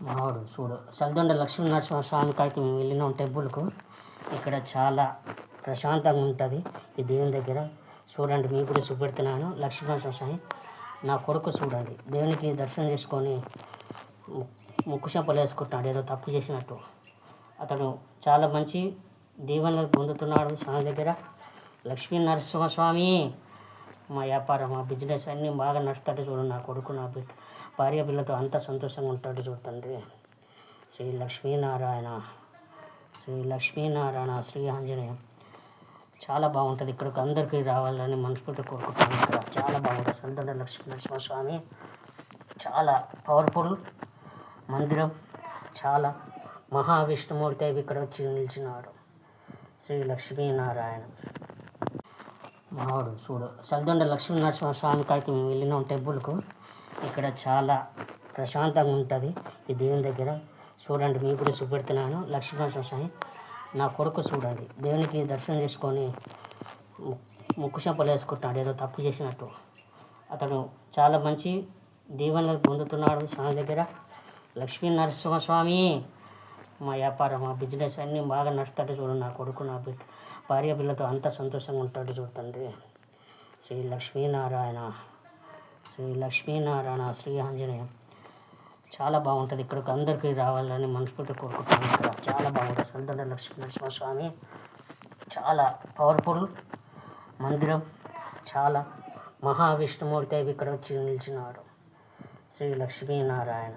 మావాడు చూడు సల్దొండ లక్ష్మీనరసింహ స్వామి కాడికి మేము వెళ్ళినాం టెంపుల్కు. ఇక్కడ చాలా ప్రశాంతంగా ఉంటుంది ఈ దేవుని దగ్గర. చూడండి, మీకు కూడా చూపెడుతున్నాను. లక్ష్మీనరసింహ స్వామి నా కొడుకు చూడండి, దేవునికి దర్శనం చేసుకొని ముక్కు చెంపలు వేసుకుంటున్నాడు ఏదో తప్పు చేసినట్టు. అతడు చాలా మంచి దీవెనలు పొందుతున్నాడు స్వామి దగ్గర. లక్ష్మీనరసింహ స్వామి మా వ్యాపారం, మా బిజినెస్ అన్నీ బాగా నడుస్తాడు చూడు. నా కొడుకు, నా భార్య పిల్లతో అంతా సంతోషంగా ఉంటాడు చూడండి. శ్రీ లక్ష్మీనారాయణ, శ్రీ లక్ష్మీనారాయణ, శ్రీ ఆంజనేయం. చాలా బాగుంటుంది. ఇక్కడికి అందరికీ రావాలని మనస్ఫూర్తి కోరుకుంటాను. ఇక్కడ చాలా బాగుంటుంది. సల్దొండ లక్ష్మీనరసింహ స్వామి చాలా పవర్ఫుల్ మందిరం. చాలా మహావిష్ణుమూర్తి ఇక్కడ వచ్చి నిలిచినాడు. శ్రీ లక్ష్మీనారాయణ. మావాడు చూడు సల్దొండ లక్ష్మీనరసింహ స్వామి కాడికి మేము వెళ్ళినాం టెంపుల్కు. ఇక్కడ చాలా ప్రశాంతంగా ఉంటుంది ఈ దేవుని దగ్గర. చూడండి, మీకు కూడా చూపెడుతున్నాను. లక్ష్మీనరసింహ స్వామి నా కొడుకు చూడండి, దేవునికి దర్శనం చేసుకొని ముక్కు చెంపలు వేసుకుంటున్నాడు ఏదో తప్పు చేసినట్టు. అతడు చాలా మంచి దీవెనలు పొందుతున్నాడు స్వామి దగ్గర. లక్ష్మీనరసింహ స్వామి మా వ్యాపారం, మా బిజినెస్ అన్నీ బాగా నడుస్తాడు చూడు. నా కొడుకు, నా భార్య పిల్లతో అంతా సంతోషంగా ఉంటాడు చూడండి. శ్రీ లక్ష్మీనారాయణ, శ్రీ లక్ష్మీనారాయణ, శ్రీ ఆంజనేయం. చాలా బాగుంటుంది. ఇక్కడికి అందరికీ రావాలని మనస్ఫూర్తి కోరుకుంటాను. ఇక్కడ చాలా బాగుంటుంది. సల్దొండ లక్ష్మీనరసింహ స్వామి చాలా పవర్ఫుల్ మందిరం. చాలా మహావిష్ణుమూర్తి ఇక్కడ వచ్చి నిలిచినాడు. శ్రీ లక్ష్మీనారాయణ.